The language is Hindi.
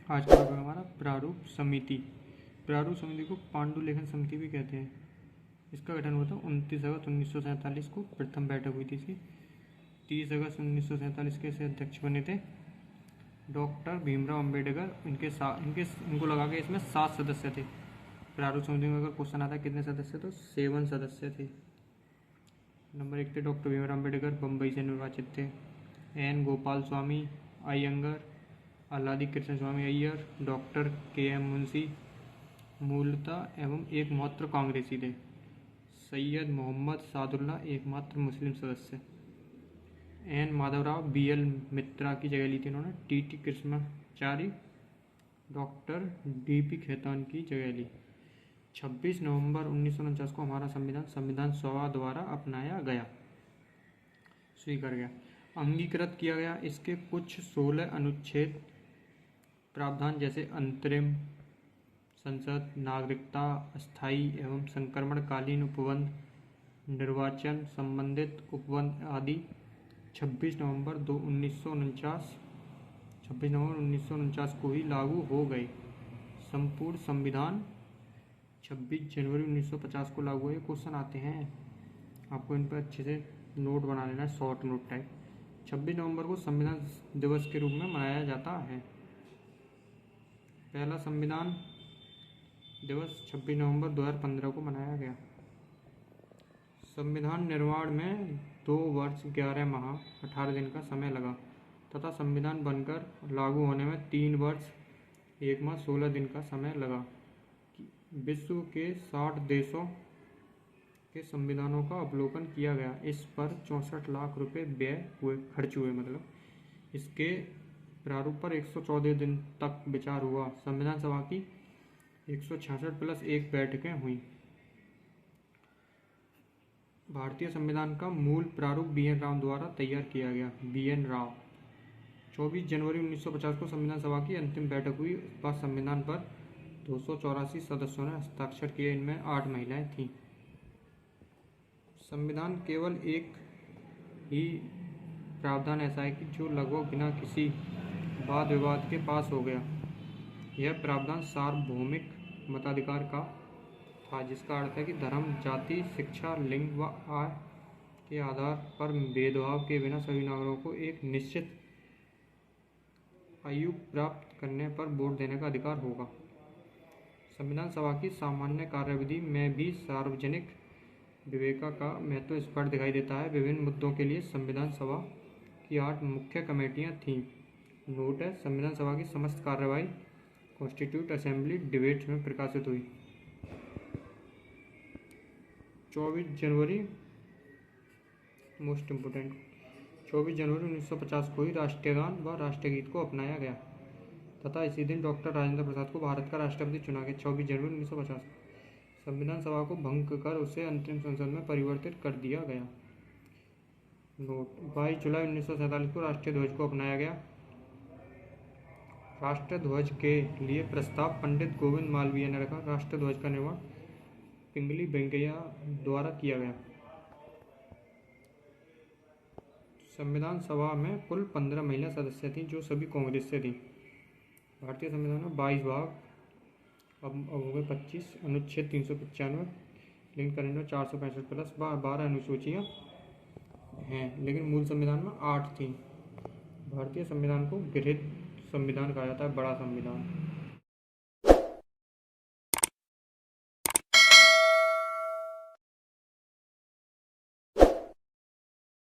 आज का टॉपिक हमारा प्रारूप समिति। प्रारूप समिति को पांडुलेखन समिति भी कहते हैं। इसका गठन हुआ था 29 अगस्त 1947 को, प्रथम बैठक हुई थी इसकी। 30 अगस्त 1947 के इसे अध्यक्ष बने थे डॉक्टर भीमराव अंबेडकर। इनको लगा के इसमें 7 सदस्य थे। प्रारूप समिति में अगर क्वेश्चन आता है कितने सदस्य, तो 7 सदस्य थे। नंबर 1 थे डॉक्टर भीमराव अंबेडकर, बम्बई से निर्वाचित थे। एन गोपाल स्वामी अयंगर, आह्लादी कृष्ण स्वामी अय्यर, डॉक्टर के.एम. मुंशी, मूलतः एवं एकमात्र कांग्रेसी थे। सैयद मोहम्मद सादुल्ला एकमात्र मुस्लिम सदस्य। N Madhavrao BL. मित्रा की जगह ली थी इन्होंने। T T. Krishnachari, doctor D P. Khaitan की जगह ली। 26 नवंबर 1949 को हमारा संविधान सभा द्वारा अपनाया गया, स्वीकार गया, अंगीकृत किया गया। इसके कुछ 16 अनुच्छेद प्रावधान जैसे अंतरिम संसद, नागरिकता, अस्थायी एवं संक्रमणकालीन उपबंध, निर्वाचन संबंधित उपबंध आदि 26 नवंबर 1949 को ही लागू हो गए। संपूर्ण संविधान 26 जनवरी 1950 को लागू हुए। क्वेश्चन आते हैं, आपको इन पर अच्छे से नोट बना लेना है, शॉर्ट नोट टाइप। 26 नवंबर को संविधान दिवस के रूप में मनाया जाता है। पहला संविधान दिवस 26 नवंबर 2015 को मनाया गया। संविधान निर्माण में 2 वर्ष 11 माह 18 दिन का समय लगा तथा संविधान बनकर लागू होने में 3 वर्ष 1 माह 16 दिन का समय लगा। विश्व के 60 देशों के संविधानों का अवलोकन किया गया। इस पर 64 लाख रुपए खर्च हुए। मतलब इसके प्रारूप पर 114 दिन तक विचार हुआ। संविधान सभा की 166+1 बैठकें हुई। भारतीय संविधान का मूल प्रारूप बी.एन. राव द्वारा तैयार किया गया। बी.एन. राव। 24 जनवरी 1950 को संविधान सभा की अंतिम बैठक हुई। इस बार संविधान पर 284 सदस्यों ने हस्ताक्षर किए। इनमें 8 महिलाएं थीं। संविधान केवल एक ही प्रावधान ऐसा है कि जो लगभग बिना किसी वाद विवाद के पास हो गया। यह प्रावधान सार्वभौमिक मताधिकार का था, जिसका अर्थ है कि धर्म, जाति, शिक्षा, लिंग व आय के आधार पर भेदभाव के बिना सभी नागरिकों को एक निश्चित आयु प्राप्त करने पर वोट देने का अधिकार होगा। संविधान सभा की सामान्य कार्यविधि में भी सार्वजनिक विवेक का महत्व स्पष्ट दिखाई देता है। विभिन्न मुद्दों के लिए संविधान सभा की 8 मुख्य कमेटियां थीं। नोट है, संविधान सभा की समस्त कार्यवाही कॉन्स्टिट्यूट असेंबली डिबेट्स में प्रकाशित हुई। 24 जनवरी मोस्ट इम्पोर्टेंट 24 जनवरी 1950 को ही राष्ट्रीय गान व राष्ट्रीय गीत को अपनाया गया तथा इसी दिन डॉक्टर राजेंद्र प्रसाद को भारत का राष्ट्रपति चुना गया। 24 जनवरी 1950 संविधान सभा को भंग कर उसे अंतरिम संसद में परिवर्तित कर दिया गया। नोट, 22 जुलाई 1947 को राष्ट्रीय ध्वज को अपनाया गया। राष्ट्र ध्वज के लिए प्रस्ताव पंडित गोविंद मालवीय ने रखा। राष्ट्र ध्वज का निर्माण पिंगली वेंकैया द्वारा किया गया। संविधान सभा में कुल 15 महिला सदस्य थीं, जो सभी कांग्रेस से थीं। भारतीय संविधान में 22 भाग, अब हो गए 25, अनुच्छेद 395, लिंक करेंगे 465+12 अनुसूचियाँ हैं, लेकिन मूल संविधान में 8 थी। भारतीय संविधान को गृहीत संविधान कहा जाता है, बड़ा संविधान।